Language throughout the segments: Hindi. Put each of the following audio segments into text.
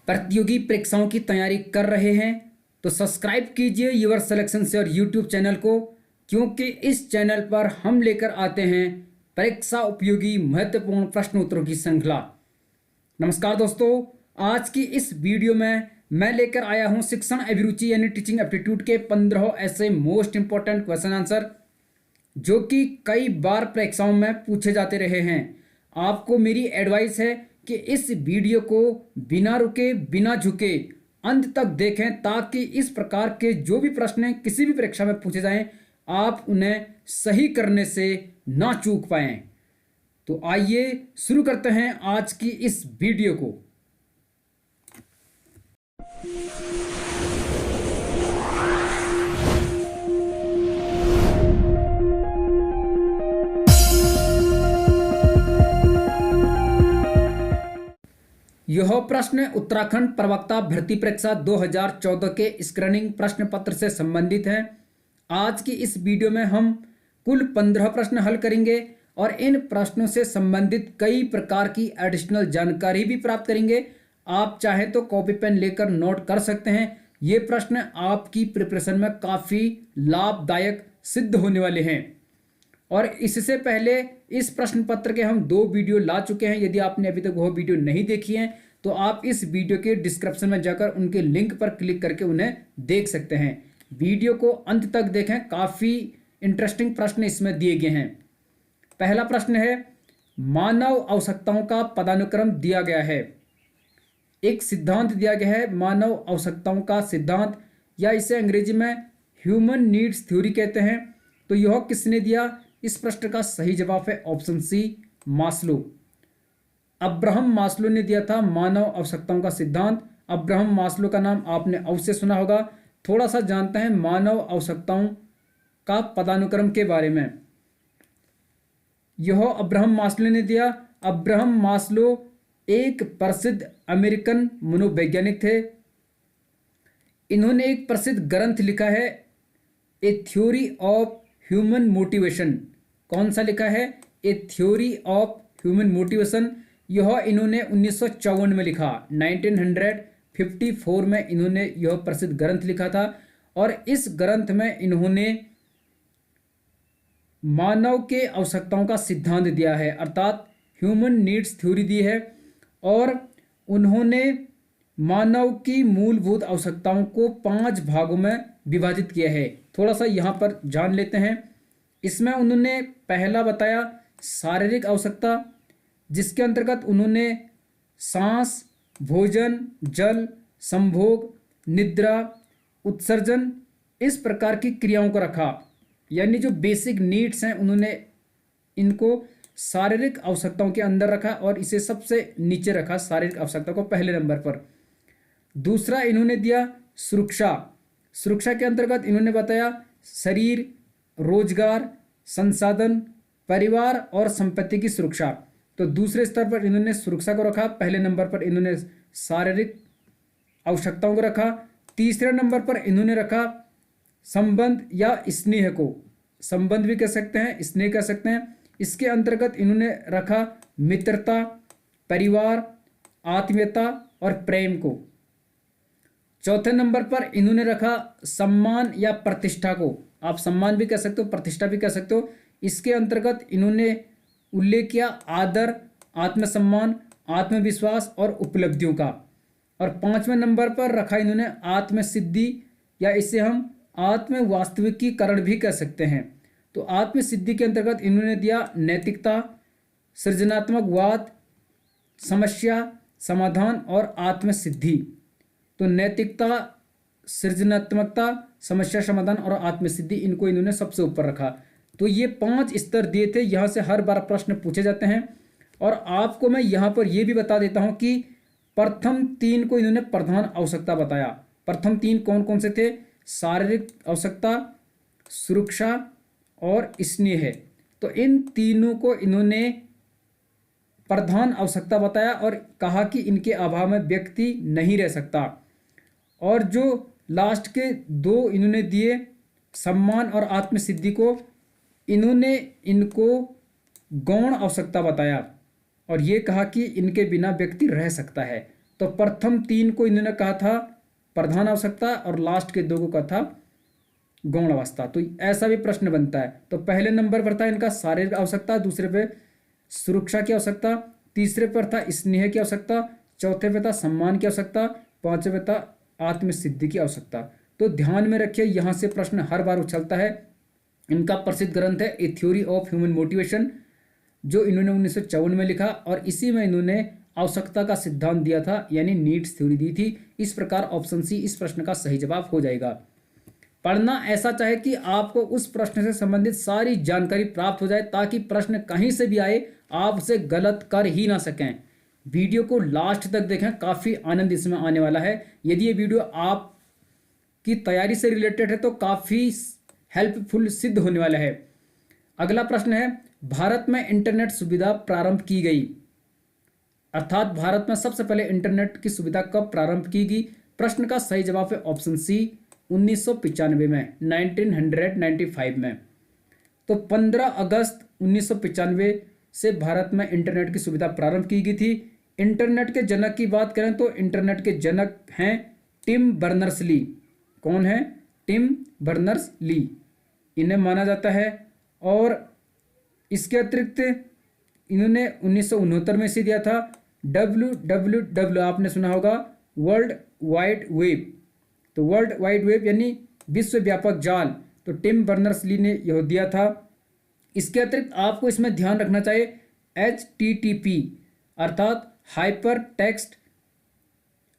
प्रतियोगी परीक्षाओं की तैयारी कर रहे हैं तो सब्सक्राइब कीजिए यूर सिलेक्शन से और यूट्यूब चैनल को, क्योंकि इस चैनल पर हम लेकर आते हैं परीक्षा उपयोगी महत्वपूर्ण प्रश्न उत्तरों की श्रृंखला। नमस्कार दोस्तों, आज की इस वीडियो में मैं लेकर आया हूं शिक्षण अभिरुचि यानी टीचिंग एप्टीट्यूड के 15 ऐसे मोस्ट इंपॉर्टेंट क्वेश्चन आंसर जो कि कई बार परीक्षाओं में पूछे जाते रहे हैं। आपको मेरी एडवाइस है कि इस वीडियो को बिना रुके बिना झुके अंत तक देखें, ताकि इस प्रकार के जो भी प्रश्न किसी भी परीक्षा में पूछे जाएं आप उन्हें सही करने से ना चूक पाएं। तो आइए शुरू करते हैं आज की इस वीडियो को। यह प्रश्न उत्तराखंड प्रवक्ता भर्ती परीक्षा 2014 के स्क्रीनिंग प्रश्न पत्र से संबंधित है। आज की इस वीडियो में हम कुल 15 प्रश्न हल करेंगे और इन प्रश्नों से संबंधित कई प्रकार की एडिशनल जानकारी भी प्राप्त करेंगे। आप चाहें तो कॉपी पेन लेकर नोट कर सकते हैं। ये प्रश्न आपकी प्रिपरेशन में काफ़ी लाभदायक सिद्ध होने वाले हैं। और इससे पहले इस प्रश्न पत्र के हम 2 वीडियो ला चुके हैं। यदि आपने अभी तक वह वीडियो नहीं देखी है तो आप इस वीडियो के डिस्क्रिप्शन में जाकर उनके लिंक पर क्लिक करके उन्हें देख सकते हैं। वीडियो को अंत तक देखें, काफ़ी इंटरेस्टिंग प्रश्न इसमें दिए गए हैं। पहला प्रश्न है, मानव आवश्यकताओं का पदानुक्रम दिया गया है। एक सिद्धांत दिया गया है मानव आवश्यकताओं का सिद्धांत, या इसे अंग्रेजी में ह्यूमन नीड्स थ्योरी कहते हैं। तो यह किसने दिया? इस प्रश्न का सही जवाब है option C, Maslow. Abraham Maslow ने दिया था मानव आवश्यकताओं का सिद्धांत। अब्राहम मास्लो का नाम आपने अवश्य सुना होगा। थोड़ा सा जानते हैं मानव आवश्यकताओं का पदानुक्रम के बारे में। यह अब्राहम मास्लो ने दिया। अब्राहम मास्लो एक प्रसिद्ध अमेरिकन मनोवैज्ञानिक थे। इन्होंने एक प्रसिद्ध ग्रंथ लिखा है, ए थ्योरी ऑफ ह्यूमन मोटिवेशन। कौन सा लिखा है? ए थ्योरी ऑफ ह्यूमन मोटिवेशन। यह इन्होंने 1954 में लिखा। 1954 में इन्होंने यह प्रसिद्ध ग्रंथ लिखा था। और इस ग्रंथ में इन्होंने मानव के आवश्यकताओं का सिद्धांत दिया है, अर्थात ह्यूमन नीड्स थ्योरी दी है। और उन्होंने मानव की मूलभूत आवश्यकताओं को 5 भागों में विभाजित किया है। थोड़ा सा यहाँ पर जान लेते हैं। इसमें उन्होंने पहला बताया शारीरिक आवश्यकता, जिसके अंतर्गत उन्होंने सांस, भोजन, जल, संभोग, निद्रा, उत्सर्जन, इस प्रकार की क्रियाओं को रखा। यानी जो बेसिक नीड्स हैं उन्होंने इनको शारीरिक आवश्यकताओं के अंदर रखा और इसे सबसे नीचे रखा, शारीरिक आवश्यकता को पहले नंबर पर। दूसरा इन्होंने दिया सुरक्षा। सुरक्षा के अंतर्गत इन्होंने बताया शरीर, रोजगार, संसाधन, परिवार और संपत्ति की सुरक्षा। तो दूसरे स्तर पर इन्होंने सुरक्षा को रखा। पहले नंबर पर इन्होंने शारीरिक आवश्यकताओं को रखा। तीसरे नंबर पर इन्होंने रखा संबंध या स्नेह को। संबंध भी कह सकते हैं, स्नेह कह सकते हैं। इसके अंतर्गत इन्होंने रखा मित्रता, परिवार, आत्मीयता और प्रेम को। चौथे नंबर पर इन्होंने रखा सम्मान या प्रतिष्ठा को। आप सम्मान भी कह सकते हो, प्रतिष्ठा भी कह सकते हो। इसके अंतर्गत इन्होंने उल्लेख किया आदर, आत्मसम्मान, आत्मविश्वास और उपलब्धियों का। और 5वें नंबर पर रखा इन्होंने आत्मसिद्धि, या इसे हम आत्म वास्तविकीकरण भी कह सकते हैं। तो आत्मसिद्धि के अंतर्गत इन्होंने दिया नैतिकता, सृजनात्मकवाद, समस्या समाधान और आत्मसिद्धि। तो नैतिकता, सृजनात्मकता, समस्या समाधान और आत्मसिद्धि, इनको इन्होंने सबसे ऊपर रखा। तो ये 5 स्तर दिए थे। यहाँ से हर बार प्रश्न पूछे जाते हैं। और आपको मैं यहाँ पर यह भी बता देता हूँ कि प्रथम 3 को इन्होंने प्रधान आवश्यकता बताया। प्रथम 3 कौन कौन से थे? शारीरिक आवश्यकता, सुरक्षा और स्नेह। तो इन तीनों को इन्होंने प्रधान आवश्यकता बताया और कहा कि इनके अभाव में व्यक्ति नहीं रह सकता। और जो लास्ट के 2 इन्होंने दिए सम्मान और आत्मसिद्धि को, इन्होंने इनको गौण आवश्यकता बताया और ये कहा कि इनके बिना व्यक्ति रह सकता है। तो प्रथम 3 को इन्होंने कहा था प्रधान आवश्यकता और लास्ट के 2 को कहा था गौण अवस्था। तो ऐसा भी प्रश्न बनता है। तो पहले नंबर पर था इनका शारीरिक आवश्यकता, दूसरे पे सुरक्षा की आवश्यकता, तीसरे पर था स्नेह की आवश्यकता, चौथे पे था सम्मान की आवश्यकता, पांचवे पे था आत्मसिद्धि की आवश्यकता। तो ध्यान में रखिए, यहाँ से प्रश्न हर बार उछलता है। इनका प्रसिद्ध ग्रंथ है ए थ्योरी ऑफ ह्यूमन मोटिवेशन, जो इन्होंने 1954 में लिखा, और इसी में इन्होंने आवश्यकता का सिद्धांत दिया था, यानी नीड्स थ्योरी दी थी। इस प्रकार ऑप्शन सी इस प्रश्न का सही जवाब हो जाएगा। पढ़ना ऐसा चाहे कि आपको उस प्रश्न से संबंधित सारी जानकारी प्राप्त हो जाए, ताकि प्रश्न कहीं से भी आए आप उसे गलत कर ही ना सकें। वीडियो को लास्ट तक देखें, काफ़ी आनंद इसमें आने वाला है। यदि ये वीडियो आपकी तैयारी से रिलेटेड है तो काफ़ी हेल्पफुल सिद्ध होने वाला है। अगला प्रश्न है, भारत में इंटरनेट सुविधा प्रारंभ की गई, अर्थात भारत में सबसे पहले इंटरनेट की सुविधा कब प्रारंभ की गई? प्रश्न का सही जवाब है ऑप्शन सी 1995 में, 1995 में। तो 15 अगस्त 1995 से भारत में इंटरनेट की सुविधा प्रारंभ की गई थी। इंटरनेट के जनक की बात करें तो इंटरनेट के जनक हैं टिम बर्नर्स ली। कौन है? टिम बर्नर्स ली, इन्हें माना जाता है। और इसके अतिरिक्त इन्होंने 1969 में इसे दिया था WWW, आपने सुना होगा, वर्ल्ड वाइड वेब। तो वर्ल्ड वाइड वेब यानी विश्व व्यापक जाल, तो टिम बर्नर्स ली ने यह दिया था। इसके अतिरिक्त आपको इसमें ध्यान रखना चाहिए HTTP अर्थात hyper text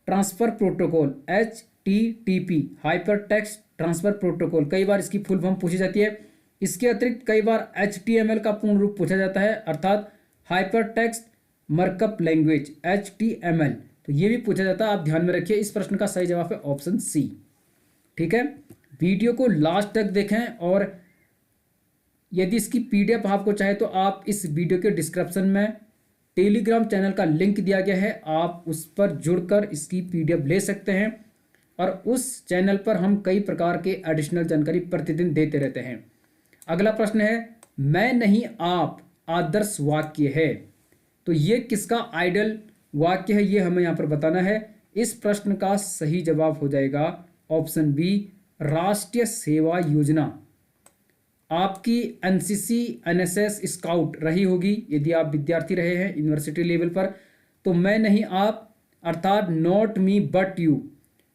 transfer protocol, HTTP hyper text transfer protocol, कई बार इसकी फुल फॉर्म पूछी जाती है। इसके अतिरिक्त कई बार HTML का पूर्ण रूप पूछा जाता है, अर्थात hyper text markup language, HTML, तो ये भी पूछा जाता है। आप ध्यान में रखिए, इस प्रश्न का सही जवाब है ऑप्शन सी। ठीक है, वीडियो को लास्ट तक देखें, और यदि इसकी PDF आपको चाहे तो आप इस वीडियो के डिस्क्रिप्शन में टेलीग्राम चैनल का लिंक दिया गया है, आप उस पर जुड़कर इसकी PDF ले सकते हैं। और उस चैनल पर हम कई प्रकार के एडिशनल जानकारी प्रतिदिन देते रहते हैं। अगला प्रश्न है, मैं नहीं आप आदर्श वाक्य है, तो ये किसका आइडल वाक्य है, ये हमें यहाँ पर बताना है। इस प्रश्न का सही जवाब हो जाएगा ऑप्शन बी, राष्ट्रीय सेवा योजना। आपकी NCC NSS स्काउट रही होगी, यदि आप विद्यार्थी रहे हैं यूनिवर्सिटी लेवल पर, तो मैं नहीं आप अर्थात नॉट मी बट यू,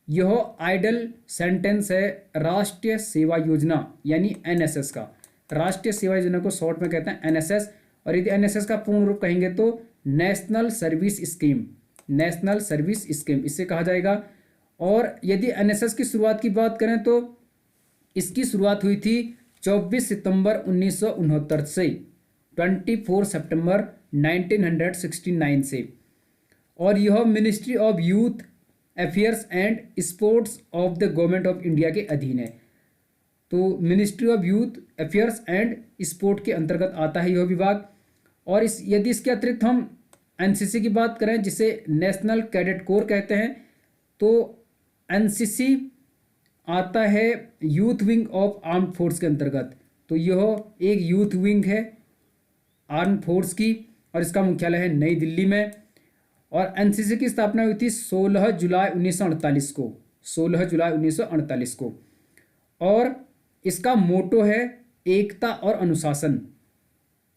यह आइडल सेंटेंस है राष्ट्रीय सेवा योजना यानी NSS का। राष्ट्रीय सेवा योजना को शॉर्ट में कहते हैं NSS, और यदि NSS का पूर्ण रूप कहेंगे तो national service scheme, national service scheme इसे कहा जाएगा। और यदि NSS की शुरुआत की बात करें तो इसकी शुरुआत हुई थी 24 सितंबर 1969 से 24 सितंबर 1969 से, और यह ministry of youth affairs and sports of the government of India के अधीन है। तो ministry of youth affairs and sport के अंतर्गत आता है यह विभाग। और यदि इसके अतिरिक्त हम NCC की बात करें, जिसे नेशनल कैडेट कोर कहते हैं, तो NCC आता है youth wing of armed force के अंतर्गत। तो यह एक यूथ विंग है आर्म फोर्स की, और इसका मुख्यालय है नई दिल्ली में। और NCC की स्थापना हुई थी 16 जुलाई 1948 को, 16 जुलाई 1948 को। और इसका मोटो है एकता और अनुशासन।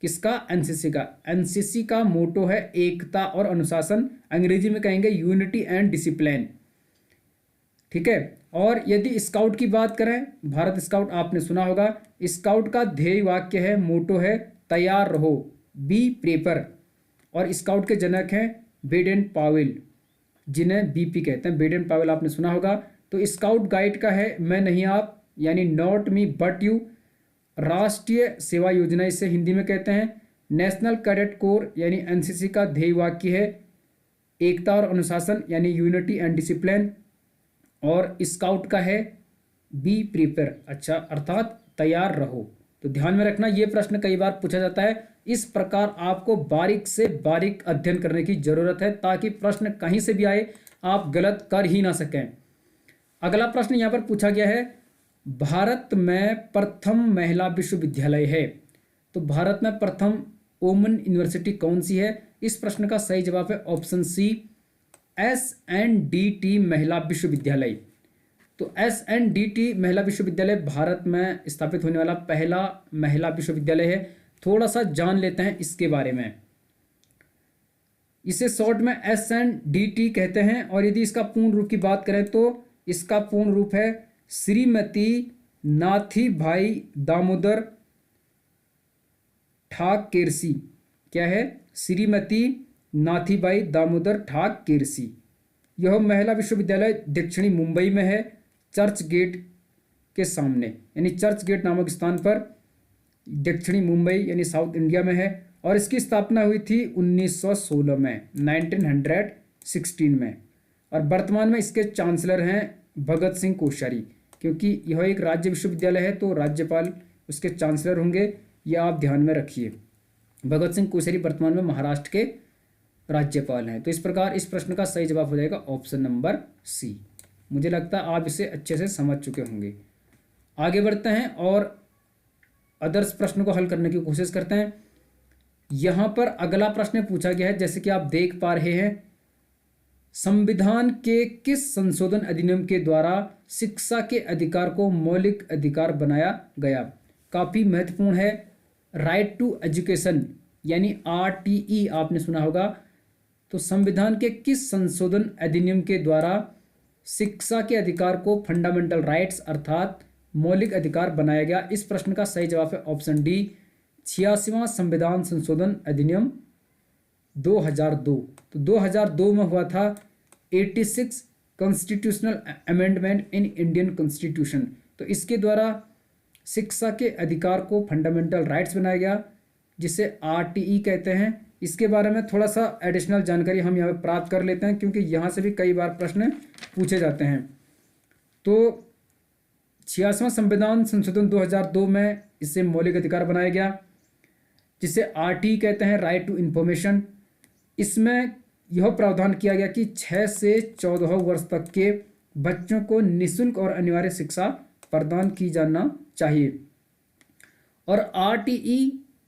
किसका? NCC का। NCC का मोटो है एकता और अनुशासन, अंग्रेजी में कहेंगे यूनिटी एंड डिसिप्लिन। ठीक है, और यदि स्काउट की बात करें, भारत स्काउट आपने सुना होगा, स्काउट का ध्येय वाक्य है, मोटो है तैयार रहो, बी प्रेपर। और स्काउट के जनक हैं बेडेन पावेल, जिन्हें BP कहते हैं, बेडेन पावेल आपने सुना होगा। तो स्काउट गाइड का है मैं नहीं आप यानी नॉट मी बट यू, राष्ट्रीय सेवा योजना इसे हिंदी में कहते हैं। नेशनल कैडेट कोर यानी NCC का ध्येय वाक्य है एकता और अनुशासन यानी यूनिटी एंड डिसिप्लिन। और स्काउट का है बी प्रिपेयर, अच्छा अर्थात तैयार रहो। तो ध्यान में रखना, ये प्रश्न कई बार पूछा जाता है। इस प्रकार आपको बारीक से बारीक अध्ययन करने की जरूरत है, ताकि प्रश्न कहीं से भी आए आप गलत कर ही ना सकें। अगला प्रश्न यहाँ पर पूछा गया है, भारत में प्रथम महिला विश्वविद्यालय है, तो भारत में प्रथम वुमेन यूनिवर्सिटी कौन सी है? इस प्रश्न का सही जवाब है ऑप्शन सी, SNDT महिला विश्वविद्यालय। तो SNDT महिला विश्वविद्यालय भारत में स्थापित होने वाला पहला महिला विश्वविद्यालय है। थोड़ा सा जान लेते हैं इसके बारे में। इसे शॉर्ट में SNDT कहते हैं। और यदि इसका पूर्ण रूप की बात करें तो इसका पूर्ण रूप है श्रीमती नाथीबाई दामोदर ठाकरसी। क्या है? श्रीमती नाथीबाई दामोदर ठाकरसी। यह महिला विश्वविद्यालय दक्षिणी मुंबई में है, चर्च गेट के सामने, यानी चर्च गेट नामक स्थान पर, दक्षिणी मुंबई यानी साउथ इंडिया में है। और इसकी स्थापना हुई थी 1916 में, 1916 में। और वर्तमान में इसके चांसलर हैं भगत सिंह कोश्यारी। क्योंकि यह एक राज्य विश्वविद्यालय है तो राज्यपाल उसके चांसलर होंगे, यह आप ध्यान में रखिए। भगत सिंह कोश्यारी वर्तमान में महाराष्ट्र के राज्यपाल हैं। तो इस प्रकार इस प्रश्न का सही जवाब हो जाएगा ऑप्शन नंबर सी। मुझे लगता है आप इसे अच्छे से समझ चुके होंगे। आगे बढ़ते हैं और अदर्स प्रश्न को हल करने की कोशिश करते हैं। यहाँ पर अगला प्रश्न पूछा गया है, जैसे कि आप देख पा रहे हैं, संविधान के किस संशोधन अधिनियम के द्वारा शिक्षा के अधिकार को मौलिक अधिकार बनाया गया? काफ़ी महत्वपूर्ण है। राइट टू एजुकेशन यानी RTE आपने सुना होगा। तो संविधान के किस संशोधन अधिनियम के द्वारा शिक्षा के अधिकार को फंडामेंटल राइट्स अर्थात मौलिक अधिकार बनाया गया? इस प्रश्न का सही जवाब है ऑप्शन डी, 86वां संविधान संशोधन अधिनियम 2002। तो 2002 में हुआ था 86 constitutional amendment in Indian constitution. तो इसके द्वारा शिक्षा के अधिकार को फंडामेंटल राइट्स बनाया गया, जिसे RTE कहते हैं। इसके बारे में थोड़ा सा एडिशनल जानकारी हम यहाँ पर प्राप्त कर लेते हैं, क्योंकि यहाँ से भी कई बार प्रश्न पूछे जाते हैं। तो 86वां संविधान संशोधन 2002 में इसे मौलिक अधिकार बनाया गया, जिसे RTE कहते हैं, राइट टू इंफॉर्मेशन। इसमें यह प्रावधान किया गया कि 6 से 14 वर्ष तक के बच्चों को निःशुल्क और अनिवार्य शिक्षा प्रदान की जाना चाहिए। और RTE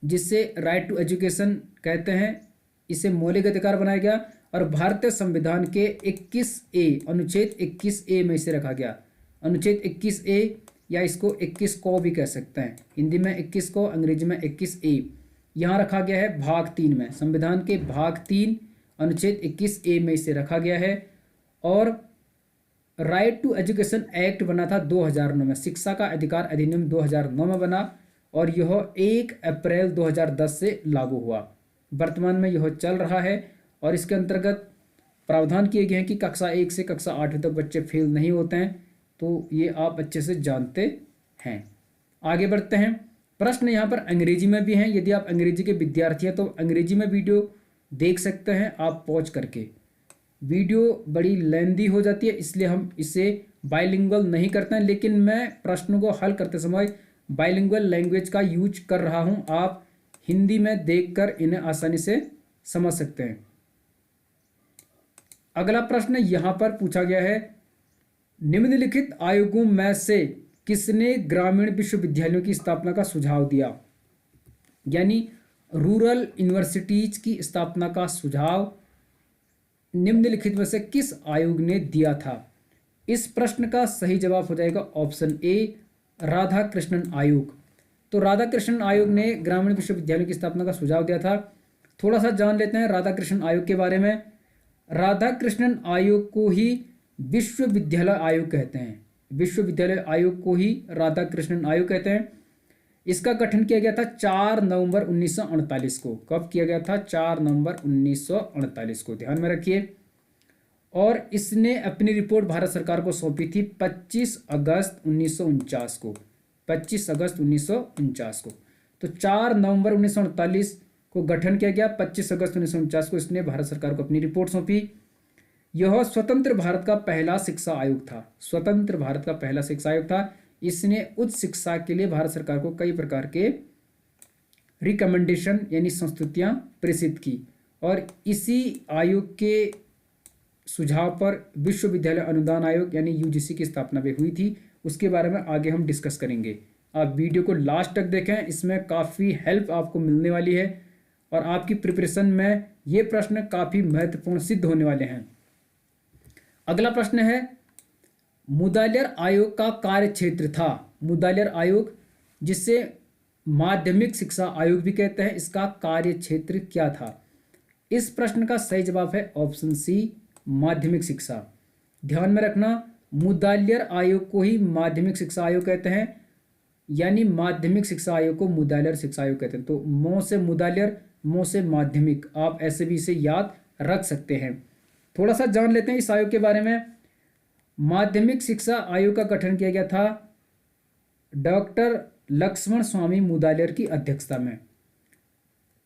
जिसे राइट टू एजुकेशन कहते हैं, इसे मौलिक अधिकार बनाया गया और भारतीय संविधान के 21A अनुच्छेद 21A में इसे रखा गया। अनुच्छेद 21A या इसको 21 को भी कह सकते हैं, हिंदी में 21 को, अंग्रेजी में 21A। यहाँ रखा गया है भाग 3 में, संविधान के भाग 3 अनुच्छेद 21A में इसे रखा गया है। और राइट टू एजुकेशन एक्ट बना था 2009 में, शिक्षा का अधिकार अधिनियम 2009 में बना और यह 1 अप्रैल 2010 से लागू हुआ। वर्तमान में यह चल रहा है और इसके अंतर्गत प्रावधान किए गए हैं कि कक्षा 1 से कक्षा 8 तक बच्चे फेल नहीं होते हैं। तो ये आप अच्छे से जानते हैं। आगे बढ़ते हैं। प्रश्न यहाँ पर अंग्रेजी में भी हैं। यदि आप अंग्रेजी के विद्यार्थी हैं तो अंग्रेजी में वीडियो देख सकते हैं आप पॉज करके। वीडियो बड़ी लेंदी हो जाती है, इसलिए हम इसे बाइलिंगुअल नहीं करते हैं, लेकिन मैं प्रश्नों को हल करते समय बाइलिंगुअल लैंग्वेज का यूज कर रहा हूँ। आप हिंदी में देखकर इन्हें आसानी से समझ सकते हैं। अगला प्रश्न यहाँ पर पूछा गया है, निम्नलिखित आयोगों में से किसने ग्रामीण विश्वविद्यालयों की स्थापना का सुझाव दिया? यानी रूरल यूनिवर्सिटीज की स्थापना का सुझाव निम्नलिखित में से किस आयोग ने दिया था? इस प्रश्न का सही जवाब हो जाएगा ऑप्शन ए, राधाकृष्णन आयोग। तो राधाकृष्णन आयोग ने ग्रामीण विश्वविद्यालयों की स्थापना का सुझाव दिया था। थोड़ा सा जान लेते हैं राधाकृष्णन आयोग के बारे में। राधाकृष्णन आयोग को ही विश्वविद्यालय आयोग कहते हैं। विश्वविद्यालय आयोग को ही राधाकृष्णन आयोग कहते हैं। इसका गठन किया गया था 4 नवंबर 1948 को। कब किया गया था? 4 नवंबर 1948 को, ध्यान में रखिए। और इसने अपनी रिपोर्ट भारत सरकार को सौंपी थी 25 अगस्त 1949 को। 25 अगस्त 1949 को। तो 4 नवंबर 1948 को गठन किया गया। 25 अगस्त 1949 को इसने भारत सरकार को अपनी रिपोर्ट सौंपी। यह स्वतंत्र भारत का पहला शिक्षा आयोग था। स्वतंत्र भारत का पहला शिक्षा आयोग था। इसने उच्च शिक्षा के लिए भारत सरकार को कई प्रकार के रिकमेंडेशन यानी संस्तुतियां प्रेषित की और इसी आयोग के सुझाव पर विश्वविद्यालय अनुदान आयोग यानी UGC की स्थापना भी हुई थी। उसके बारे में आगे हम डिस्कस करेंगे। आप वीडियो को लास्ट तक देखें, इसमें काफ़ी हेल्प आपको मिलने वाली है और आपकी प्रिपरेशन में ये प्रश्न काफ़ी महत्वपूर्ण सिद्ध होने वाले हैं। अगला प्रश्न है, मुदालियर आयोग का कार्य क्षेत्र था। मुदालियर आयोग, जिसे माध्यमिक शिक्षा आयोग भी कहते हैं, इसका कार्य क्षेत्र क्या था? इस प्रश्न का सही जवाब है ऑप्शन सी, माध्यमिक शिक्षा। ध्यान में रखना, मुदालियर आयोग को ही माध्यमिक शिक्षा आयोग कहते हैं, यानी माध्यमिक शिक्षा आयोग को मुदालियर शिक्षा आयोग कहते हैं। तो मो से मुदालियर, मो से माध्यमिक, आप ऐसे भी इसे याद रख सकते हैं। थोड़ा सा जान लेते हैं इस आयोग के बारे में। माध्यमिक शिक्षा आयोग का गठन किया गया था डॉक्टर लक्ष्मण स्वामी मुदालियर की अध्यक्षता में।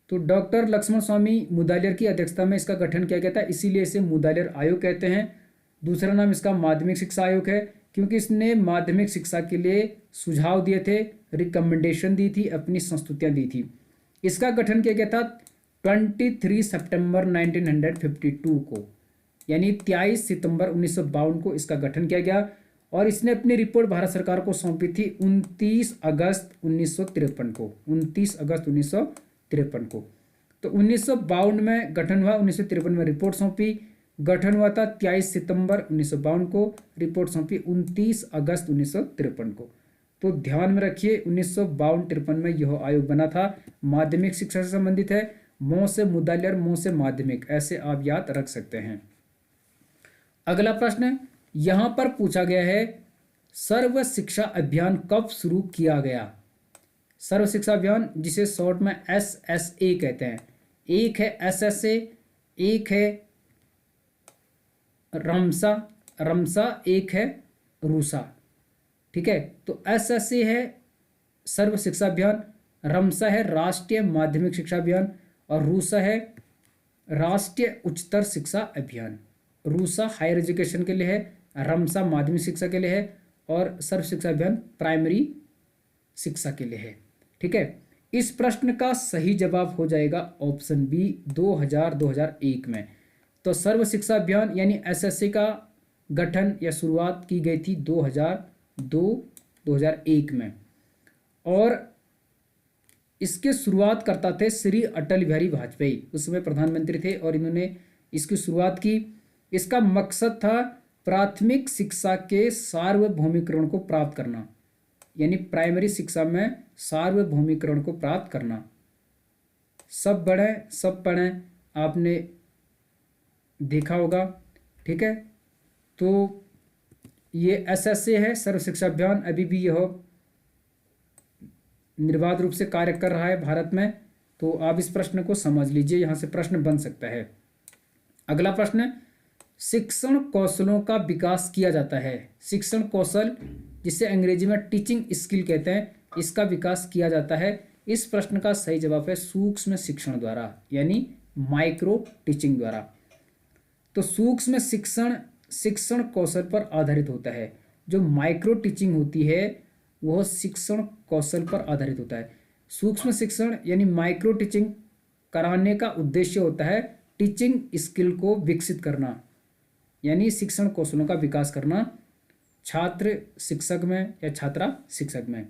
तो डॉक्टर लक्ष्मण स्वामी मुदालियर की अध्यक्षता में इसका गठन किया गया था, इसीलिए इसे मुदालियर आयोग कहते हैं। दूसरा नाम इसका माध्यमिक शिक्षा आयोग है, क्योंकि इसने माध्यमिक शिक्षा के लिए सुझाव दिए थे, रिकमेंडेशन दी थी, अपनी संस्तुतियां दी थी। इसका गठन किया गया था 23 सितंबर 1952 को, यानी 23 सितंबर 1952 को इसका गठन किया गया, और इसने अपनी रिपोर्ट भारत सरकार को सौंपी थी 29 अगस्त 1953 को। 29 अगस्त 1953 को। तो 1952 में गठन हुआ, 1953 में रिपोर्ट सौंपी, गठन हुआ था 23 सितंबर 1952 को, रिपोर्ट सौंपी 29 अगस्त 1953 को। तो ध्यान में रखिए 1952-53 में यह आयोग बना था, माध्यमिक शिक्षा से संबंधित है। मो से मुदालियर, मो से माध्यमिक, ऐसे आप याद रख सकते हैं। अगला प्रश्न यहां पर पूछा गया है, सर्व शिक्षा अभियान कब शुरू किया गया? सर्व शिक्षा अभियान, जिसे शॉर्ट में SSA कहते हैं। एक है SSA, एक है रमसा, एक है रूसा। ठीक है, तो SSA है सर्व शिक्षा अभियान, रमसा है राष्ट्रीय माध्यमिक शिक्षा अभियान, और रूसा है राष्ट्रीय उच्चतर शिक्षा अभियान। रूसा हायर एजुकेशन के लिए है, रमसा माध्यमिक शिक्षा के लिए है, और सर्व शिक्षा अभियान प्राइमरी शिक्षा के लिए है। ठीक है, इस प्रश्न का सही जवाब हो जाएगा ऑप्शन बी, 2001 में। तो सर्व शिक्षा अभियान यानी SSA का गठन या शुरुआत की गई थी 2002-2001 में, और इसके शुरुआत करता थे श्री अटल बिहारी वाजपेयी, उस समय प्रधानमंत्री थे, और इन्होंने इसकी शुरुआत की। इसका मकसद था प्राथमिक शिक्षा के सार्वभौमिकरण को प्राप्त करना, यानी प्राइमरी शिक्षा में सार्वभौमिकरण को प्राप्त करना। सब बढ़ें सब पढ़ें, आपने देखा होगा। ठीक है, तो ये SSA है सर्व शिक्षा अभियान, अभी भी यह निर्बाध रूप से कार्य कर रहा है भारत में। तो आप इस प्रश्न को समझ लीजिए, यहां से प्रश्न बन सकता है। अगला प्रश्न, शिक्षण कौशलों का विकास किया जाता है। शिक्षण कौशल, जिसे अंग्रेजी में टीचिंग स्किल कहते हैं, इसका विकास किया जाता है। इस प्रश्न का सही जवाब है सूक्ष्म शिक्षण द्वारा, यानी माइक्रो टीचिंग द्वारा। तो सूक्ष्म शिक्षण कौशल पर आधारित होता है। जो माइक्रो टीचिंग होती है वह शिक्षण कौशल पर आधारित होता है। सूक्ष्म शिक्षण यानी माइक्रो टीचिंग कराने का उद्देश्य होता है टीचिंग स्किल को विकसित करना, यानी शिक्षण कौशलों का विकास करना छात्र शिक्षक में या छात्रा शिक्षक में।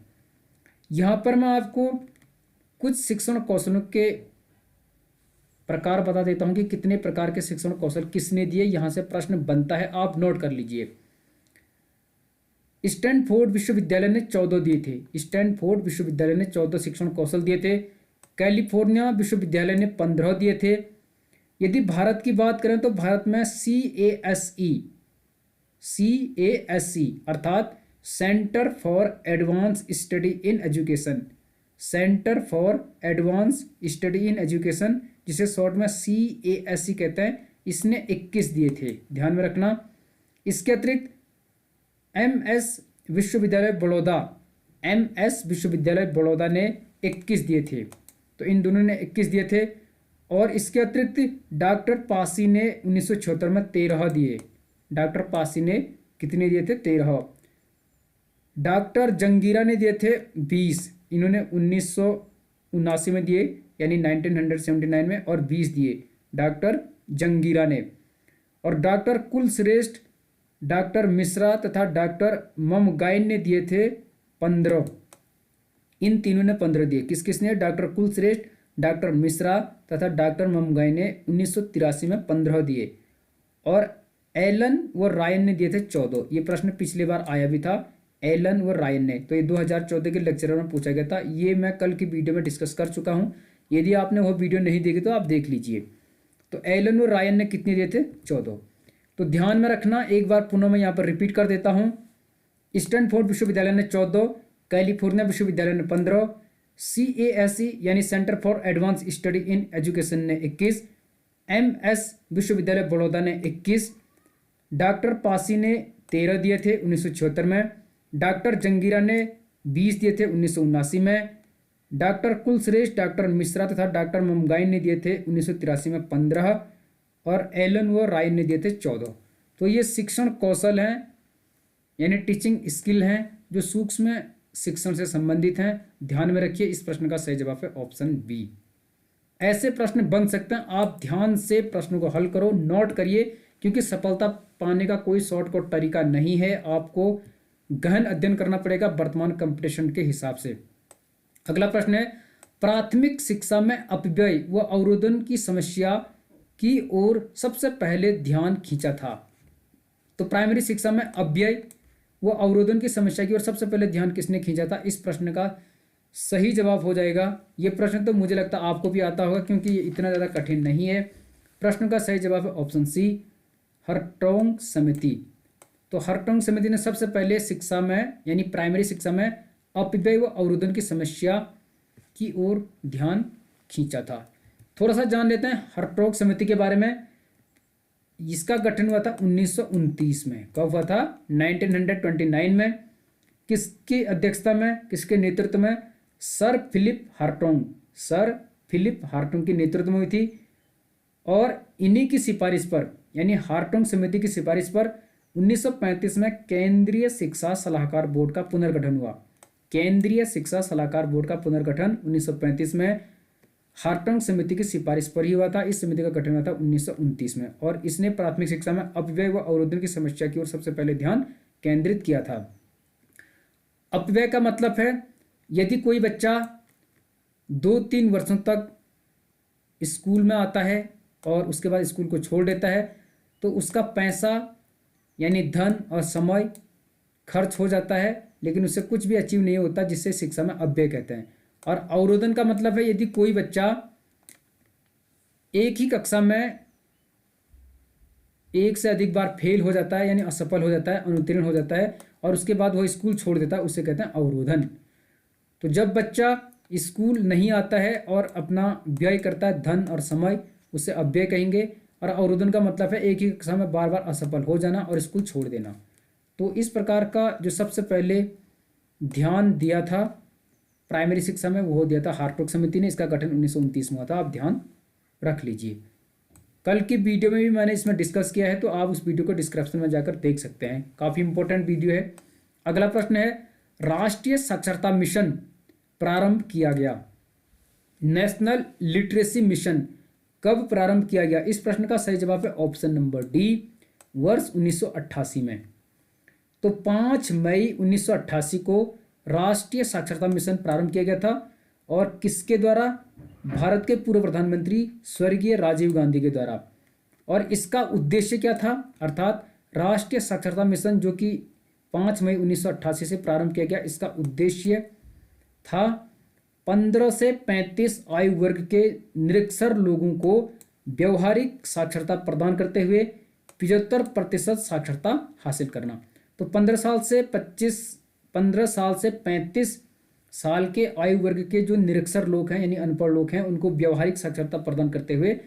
यहाँ पर मैं आपको कुछ शिक्षण कौशलों के प्रकार बता देता हूँ कि कितने प्रकार के शिक्षण कौशल किसने दिए। यहाँ से प्रश्न बनता है, आप नोट कर लीजिए। स्टैनफोर्ड विश्वविद्यालय ने 14 दिए थे। स्टैनफोर्ड विश्वविद्यालय ने 14 शिक्षण कौशल दिए थे। कैलिफोर्निया विश्वविद्यालय ने 15 दिए थे। यदि भारत की बात करें तो भारत में CASE अर्थात centre for advance study in education, centre for advance study in education, जिसे शॉर्ट में CASE कहते हैं, इसने 21 दिए थे, ध्यान में रखना। इसके अतिरिक्त MS विश्वविद्यालय बड़ौदा ने 21 दिए थे। तो इन दोनों ने 21 दिए थे। और इसके अतिरिक्त डॉक्टर पासी ने 1976 में 13 दिए। डॉक्टर पासी ने कितने दिए थे? 13। डॉक्टर जंगीरा ने दिए थे 20, इन्होंने 1979 में दिए, यानी 1979 में, और 20 दिए डॉक्टर जंगीरा ने। और डॉक्टर कुलश्रेष्ठ, डॉक्टर मिश्रा तथा डॉक्टर ममगाइन ने दिए थे 15। इन तीनों ने 15 दिए। किस किस ने? डॉक्टर कुलश्रेष्ठ, डॉक्टर मिश्रा तथा डॉक्टर ममगाइन ने 1983 में 15 दिए। और एलन व रायन ने दिए थे 14। ये प्रश्न पिछली बार आया भी था, एलन व रायन ने, तो ये 2014 के लेक्चर में पूछा गया था। ये मैं कल की वीडियो में डिस्कस कर चुका हूँ, यदि आपने वो वीडियो नहीं देखी तो आप देख लीजिए। तो एलन व रायन ने कितने दिए थे? 14। तो ध्यान में रखना, एक बार पुनः मैं यहाँ पर रिपीट कर देता हूँ। स्टैनफोर्ड विश्वविद्यालय ने 14, कैलिफोर्निया विश्वविद्यालय ने 15, CASE यानी centre for advance study in education ने 21, MS विश्वविद्यालय बड़ौदा ने 21, डॉक्टर पासी ने 13 दिए थे 1976 में, डॉक्टर जंगीरा ने 20 दिए थे 1979 में, डॉक्टर कुलश्रेष्ठ, डॉक्टर मिश्रा तथा डॉक्टर ममगाइन ने दिए थे 1983 में 15, और एलन व रायन ने दिए थे 14। तो ये शिक्षण कौशल हैं, यानी टीचिंग स्किल हैं, जो सूक्ष्म शिक्षण से संबंधित हैं। ध्यान में रखिए, इस प्रश्न का सही जवाब है ऑप्शन बी। ऐसे प्रश्न बन सकते हैं, आप ध्यान से प्रश्नों को हल करो, नोट करिए, क्योंकि सफलता पाने का कोई शॉर्टकट तरीका नहीं है। आपको गहन अध्ययन करना पड़ेगा वर्तमान कंपटीशन के हिसाब से। अगला प्रश्न है, प्राथमिक शिक्षा में अपव्यय व अवरोधन की समस्या की ओर सबसे पहले ध्यान खींचा था। तो प्राइमरी शिक्षा में अपव्यय व अवरोधन की समस्या की ओर सबसे पहले ध्यान किसने खींचा था? इस प्रश्न का सही जवाब हो जाएगा, ये प्रश्न तो मुझे लगता है आपको भी आता होगा, क्योंकि ये इतना ज़्यादा कठिन नहीं है। प्रश्न का सही जवाब है ऑप्शन सी, हर्टोग समिति। तो हर्टोग समिति ने सबसे पहले शिक्षा में, यानी प्राइमरी शिक्षा में अपव्यय व अवरोधन की समस्या की ओर ध्यान खींचा था। थोड़ा सा जान लेते हैं हर्टोग समिति के बारे में। इसका गठन हुआ था 1929 में। कब हुआ था? 1929 में। किसकी अध्यक्षता में, किसके नेतृत्व में? Sir Philip Hartog, sir Philip Hartog की नेतृत्व में हुई थी। और इन्हीं की सिफारिश पर, यानी हार्टोग समिति की सिफारिश पर 1935 में केंद्रीय शिक्षा सलाहकार बोर्ड का पुनर्गठन हुआ। केंद्रीय शिक्षा सलाहकार बोर्ड का पुनर्गठन 1935 में हार्टोग समिति की सिफारिश पर ही हुआ था। इस समिति का गठन हुआ था 1929 में, और इसने प्राथमिक शिक्षा में अपव्यय व अवरोधन की समस्या की ओर सबसे पहले ध्यान केंद्रित किया था। अपव्यय का मतलब है, यदि कोई बच्चा 2-3 वर्षों तक स्कूल में आता है और उसके बाद स्कूल को छोड़ देता है, तो उसका पैसा यानी धन और समय खर्च हो जाता है, लेकिन उससे कुछ भी अचीव नहीं होता, जिससे शिक्षा में अपव्यय कहते हैं। और अवरोधन का मतलब है, यदि कोई बच्चा एक ही कक्षा में एक से अधिक बार फेल हो जाता है, यानी असफल हो जाता है, अनुत्तीर्ण हो जाता है, और उसके बाद वह स्कूल छोड़ देता है, उसे कहते हैं अवरोधन। तो जब बच्चा स्कूल नहीं आता है और अपना व्यय करता है धन और समय, उसे अपव्यय कहेंगे। और अवरोधन का मतलब है एक ही कक्षा में बार बार असफल हो जाना और स्कूल छोड़ देना। तो इस प्रकार का जो सबसे पहले ध्यान दिया था प्राइमरी शिक्षा में, वो दिया था हार्टोग समिति ने। इसका गठन 1929 में हुआ था, आप ध्यान रख लीजिए। कल की वीडियो में भी मैंने इसमें डिस्कस किया है, तो आप उस वीडियो को डिस्क्रिप्शन में जाकर देख सकते हैं, काफ़ी इंपॉर्टेंट वीडियो है। अगला प्रश्न है, राष्ट्रीय साक्षरता मिशन प्रारंभ किया गया, नेशनल लिटरेसी मिशन कब प्रारंभ किया गया? इस प्रश्न का सही जवाब है ऑप्शन नंबर डी, वर्ष 1988 में। तो 5 मई 1988 को राष्ट्रीय साक्षरता मिशन प्रारंभ किया गया था, और किसके द्वारा? भारत के पूर्व प्रधानमंत्री स्वर्गीय राजीव गांधी के द्वारा। और इसका उद्देश्य क्या था? अर्थात राष्ट्रीय साक्षरता मिशन जो कि 5 मई 1988 से प्रारंभ किया गया, इसका उद्देश्य था 15 से 35 आयु वर्ग के निरक्षर लोगों को व्यवहारिक साक्षरता प्रदान करते हुए 75% साक्षरता हासिल करना। तो 15 साल से 35 साल के आयु वर्ग के जो निरक्षर लोग हैं, यानी अनपढ़ लोग हैं, उनको व्यवहारिक साक्षरता प्रदान करते हुए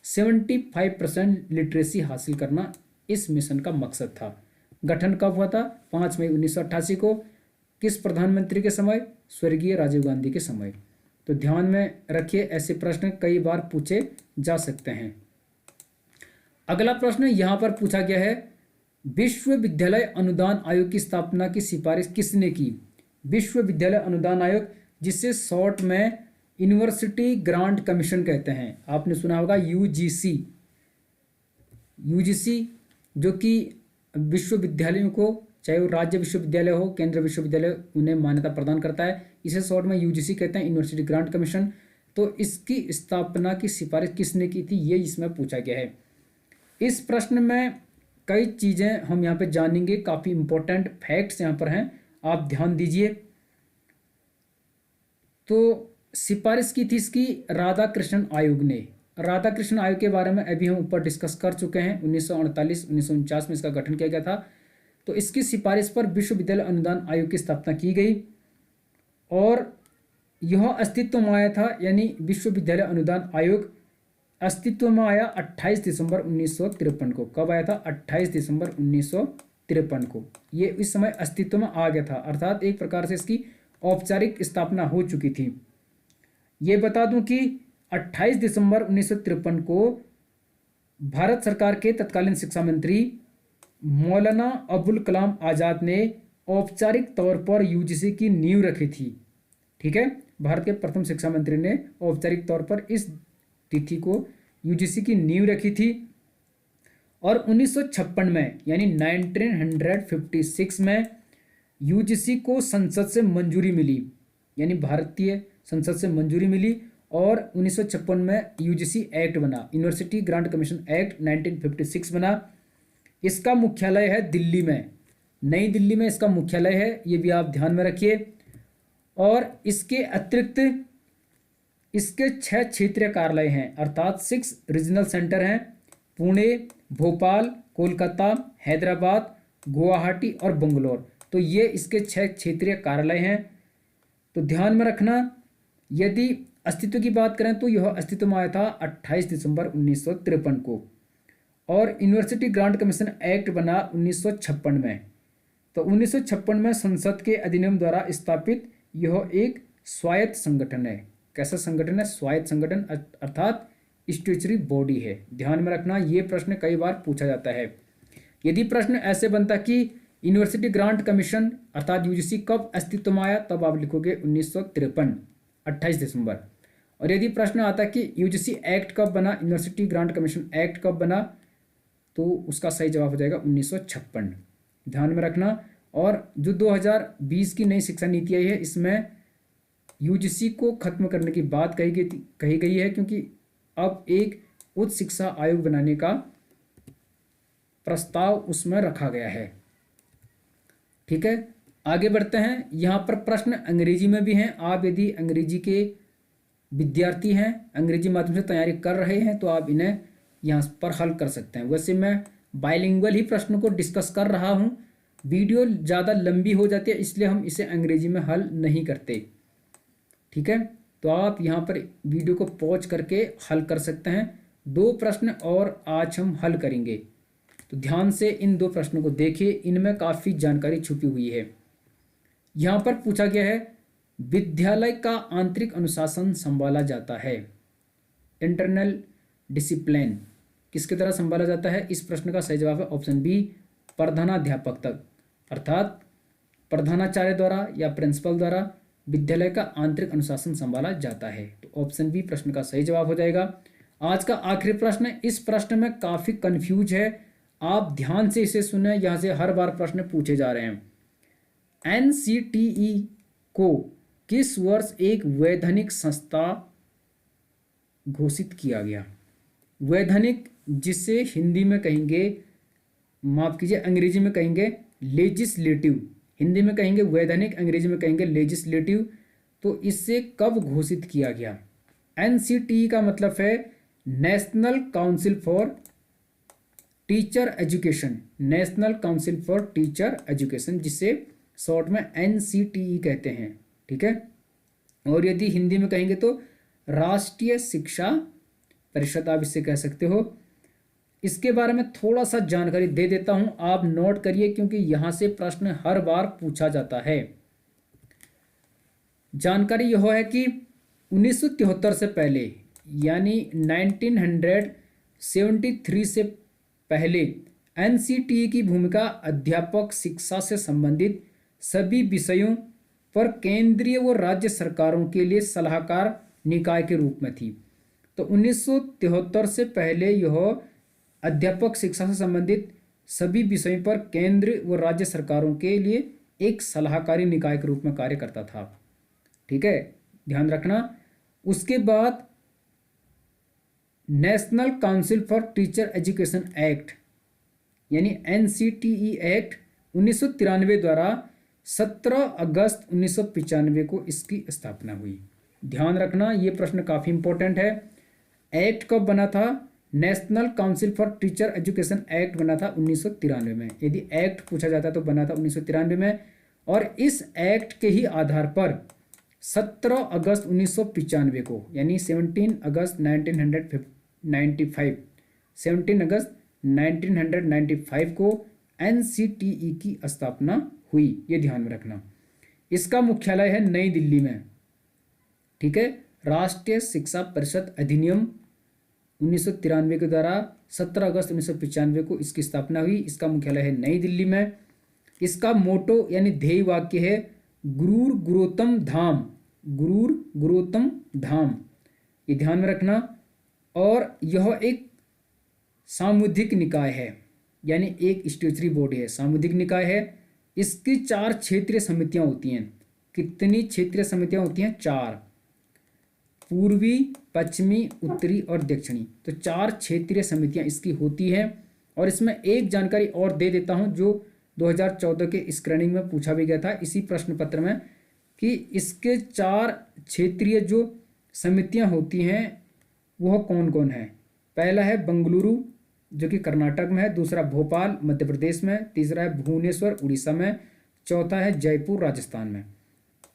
75% लिटरेसी हासिल करना इस मिशन का मकसद था। गठन कब हुआ था? 5 मई 1988 को। किस प्रधानमंत्री के समय? स्वर्गीय राजीव गांधी के समय। तो ध्यान में रखिए, ऐसे प्रश्न कई बार पूछे जा सकते हैं। अगला प्रश्न यहाँ पर पूछा गया है, विश्वविद्यालय अनुदान आयोग की स्थापना की सिफारिश किसने की? विश्वविद्यालय अनुदान आयोग, जिसे शॉर्ट में यूनिवर्सिटी ग्रांट कमीशन कहते हैं, आपने सुना होगा यूजीसी। जो कि विश्वविद्यालयों को, चाहे वो राज्य विश्वविद्यालय हो, केंद्रीय विश्वविद्यालय, उन्हें मान्यता प्रदान करता है। इसे शॉर्ट में यूजीसी कहते हैं, यूनिवर्सिटी ग्रांट कमीशन। तो इसकी स्थापना की सिफारिश किसने की थी, ये इसमें पूछा गया है। इस प्रश्न में कई चीज़ें हम यहाँ पे जानेंगे, काफ़ी इंपॉर्टेंट फैक्ट्स यहाँ पर हैं, आप ध्यान दीजिए। तो सिफारिश की थी इसकी राधा कृष्णन आयोग ने। राधा कृष्णन आयोग के बारे में अभी हम ऊपर डिस्कस कर चुके हैं। 1948-1949 में इसका गठन किया गया था। तो इसकी सिफारिश पर विश्वविद्यालय अनुदान आयोग की स्थापना की गई और यह अस्तित्व में आया था, यानी विश्वविद्यालय अनुदान आयोग अस्तित्व में आया 28 दिसंबर 1953 को। कब आया था? 28 दिसंबर 1953 को। ये इस समय अस्तित्व में आ गया था, अर्थात एक प्रकार से इसकी औपचारिक स्थापना हो चुकी थी। ये बता दूं कि 28 दिसंबर 1953 को भारत सरकार के तत्कालीन शिक्षा मंत्री मौलाना अबुल कलाम आज़ाद ने औपचारिक तौर पर यूजीसी की नींव रखी थी। ठीक है, भारत के प्रथम शिक्षा मंत्री ने औपचारिक तौर पर इस तिथि को यूजीसी की नींव रखी थी। और 1956 में यानी 1956 में यूजीसी को संसद से मंजूरी मिली, यानी भारतीय संसद से मंजूरी मिली और 1956 में यूजीसी एक्ट बना, यूनिवर्सिटी ग्रांट कमीशन एक्ट 1956 बना। इसका मुख्यालय है दिल्ली में, नई दिल्ली में इसका मुख्यालय है, ये भी आप ध्यान में रखिए। और इसके अतिरिक्त इसके 6 क्षेत्रीय कार्यालय हैं, अर्थात 6 रीजनल सेंटर हैं, पुणे, भोपाल, कोलकाता, हैदराबाद, गुवाहाटी और बंगलोर। तो ये इसके 6 क्षेत्रीय कार्यालय हैं। तो ध्यान में रखना, यदि अस्तित्व की बात करें तो यह अस्तित्व में आया था 28 दिसंबर 1953 को और यूनिवर्सिटी ग्रांट कमीशन एक्ट बना 1956 में। तो 1956 में संसद के अधिनियम द्वारा स्थापित यह एक स्वायत्त संगठन है। कैसा संगठन है? स्वायत्त संगठन, अर्थात स्टैट्यूटरी बॉडी है। ध्यान में रखना, ये प्रश्न कई बार पूछा जाता है। यदि प्रश्न ऐसे बनता कि यूनिवर्सिटी ग्रांट कमीशन अर्थात यूजीसी कब अस्तित्व में आया, तब आप लिखोगे 1953 28 दिसंबर। और यदि प्रश्न आता कि यूजीसी एक्ट कब बना, यूनिवर्सिटी ग्रांट कमीशन एक्ट कब बना, तो उसका सही जवाब हो जाएगा 1956। ध्यान में रखना। और जो 2020 की नई शिक्षा नीति आई है, इसमें यूजीसी को खत्म करने की बात कही गई है, क्योंकि अब एक उच्च शिक्षा आयोग बनाने का प्रस्ताव उसमें रखा गया है। ठीक है, आगे बढ़ते हैं। यहाँ पर प्रश्न अंग्रेजी में भी हैं। आप यदि अंग्रेजी के विद्यार्थी हैं, अंग्रेजी माध्यम से तैयारी कर रहे हैं, तो आप इन्हें यहाँ पर हल कर सकते हैं। वैसे मैं बाइलिंगुअल ही प्रश्न को डिस्कस कर रहा हूँ, वीडियो ज़्यादा लंबी हो जाती है, इसलिए हम इसे अंग्रेजी में हल नहीं करते। ठीक है, तो आप यहाँ पर वीडियो को पॉज करके हल कर सकते हैं। 2 प्रश्न और आज हम हल करेंगे, तो ध्यान से इन 2 प्रश्नों को देखिए, इनमें काफ़ी जानकारी छुपी हुई है। यहाँ पर पूछा गया है, विद्यालय का आंतरिक अनुशासन संभाला जाता है, इंटरनल डिसिप्लिन किसके द्वारा संभाला जाता है? इस प्रश्न का सही जवाब है ऑप्शन बी, प्रधानाध्यापक तक, अर्थात प्रधानाचार्य द्वारा या प्रिंसिपल द्वारा विद्यालय का आंतरिक अनुशासन संभाला जाता है। तो ऑप्शन बी प्रश्न का सही जवाब हो जाएगा। आज का आखिरी प्रश्न, इस प्रश्न में काफ़ी कंफ्यूज है, आप ध्यान से इसे सुने, यहाँ से हर बार प्रश्न पूछे जा रहे हैं। एनसीटीई को किस वर्ष एक वैधानिक संस्था घोषित किया गया? वैधानिक, जिसे हिंदी में कहेंगे, माफ कीजिए अंग्रेजी में कहेंगे लेजिस्लेटिव, हिंदी में कहेंगे वैधानिक, अंग्रेजी में कहेंगे लेजिस्लेटिव। तो इससे कब घोषित किया गया? एनसीटीई का मतलब है national council for teacher education, national council for teacher education, जिसे शॉर्ट में एनसीटीई कहते हैं। ठीक है, और यदि हिंदी में कहेंगे तो राष्ट्रीय शिक्षा परिषद, आप इससे कह सकते हो। इसके बारे में थोड़ा सा जानकारी दे देता हूं, आप नोट करिए, क्योंकि यहां से प्रश्न हर बार पूछा जाता है। जानकारी यह है कि 1973 से पहले, यानी 1973 से पहले एनसीटीई की भूमिका अध्यापक शिक्षा से संबंधित सभी विषयों पर केंद्रीय व राज्य सरकारों के लिए सलाहकार निकाय के रूप में थी। तो 1973 से पहले यह अध्यापक शिक्षा से संबंधित सभी विषयों पर केंद्र व राज्य सरकारों के लिए एक सलाहकारी निकाय के रूप में कार्य करता था। ठीक है, ध्यान रखना। उसके बाद national council for teacher education act, यानी NCTE एक्ट 1993 द्वारा 17 अगस्त 1995 को इसकी स्थापना हुई। ध्यान रखना ये प्रश्न काफ़ी इंपॉर्टेंट है। एक्ट कब बना था? National council for teacher education act बना था 1993 में। यदि एक्ट पूछा जाता तो बना था 1993 में, और इस एक्ट के ही आधार पर 17 अगस्त 1995 को यानी 17 अगस्त 1995 17 अगस्त 1995 को NCTE की स्थापना हुई। ये ध्यान में रखना। इसका मुख्यालय है नई दिल्ली में। ठीक है, राष्ट्रीय शिक्षा परिषद अधिनियम 1993 के द्वारा 17 अगस्त 1995 को इसकी स्थापना हुई। इसका मुख्यालय है नई दिल्ली में। इसका मोटो यानी ध्येय वाक्य है गुरूर गुरोत्तम धाम, गुरूर गुरोत्तम धाम। ये ध्यान में रखना। और यह एक सामुदायिक निकाय है, यानी एक स्टैट्यूटरी बॉडी है, सामुदायिक निकाय है। इसकी 4 क्षेत्रीय समितियां होती हैं। कितनी क्षेत्रीय समितियां होती हैं? 4, पूर्वी, पश्चिमी, उत्तरी और दक्षिणी। तो 4 क्षेत्रीय समितियां इसकी होती हैं। और इसमें एक जानकारी और दे देता हूं जो 2014 के स्क्रीनिंग में पूछा भी गया था इसी प्रश्न पत्र में, कि इसके 4 क्षेत्रीय जो समितियां होती हैं वह कौन कौन है। पहला है बंगलुरु जो कि कर्नाटक में है, दूसरा भोपाल मध्य प्रदेश में, तीसरा है भुवनेश्वर उड़ीसा में, चौथा है जयपुर राजस्थान में।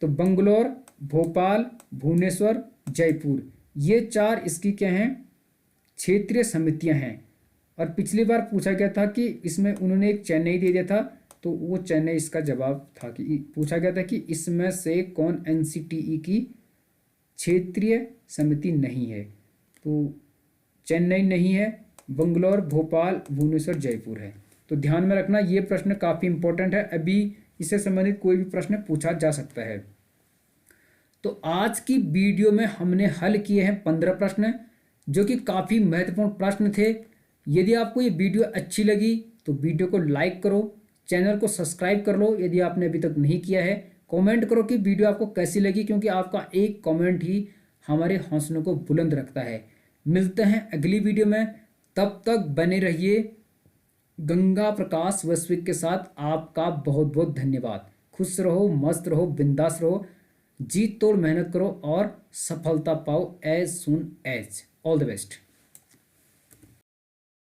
तो बंगलोर, भोपाल, भुवनेश्वर, जयपुर, ये 4 इसकी क्या हैं? क्षेत्रीय समितियां हैं। और पिछली बार पूछा गया था कि इसमें उन्होंने एक चेन्नई दे दिया था, तो वो चेन्नई इसका जवाब था कि पूछा गया था कि इसमें से कौन NCTE की क्षेत्रीय समिति नहीं है। तो चेन्नई नहीं है, बंगलौर, भोपाल, भुवनेश्वर, जयपुर है। तो ध्यान में रखना ये प्रश्न काफ़ी इंपॉर्टेंट है। अभी इससे संबंधित कोई भी प्रश्न पूछा जा सकता है। तो आज की वीडियो में हमने हल किए हैं 15 प्रश्न जो कि काफ़ी महत्वपूर्ण प्रश्न थे। यदि आपको ये वीडियो अच्छी लगी तो वीडियो को लाइक करो, चैनल को सब्सक्राइब कर लो यदि आपने अभी तक नहीं किया है। कमेंट करो कि वीडियो आपको कैसी लगी, क्योंकि आपका एक कमेंट ही हमारे हौसलों को बुलंद रखता है। मिलते हैं अगली वीडियो में, तब तक बने रहिए गंगा प्रकाश वैश्विक के साथ। आपका बहुत बहुत धन्यवाद। खुश रहो, मस्त रहो, बिंदास रहो, जी तोड़ मेहनत करो और सफलता पाओ as soon as. All the best.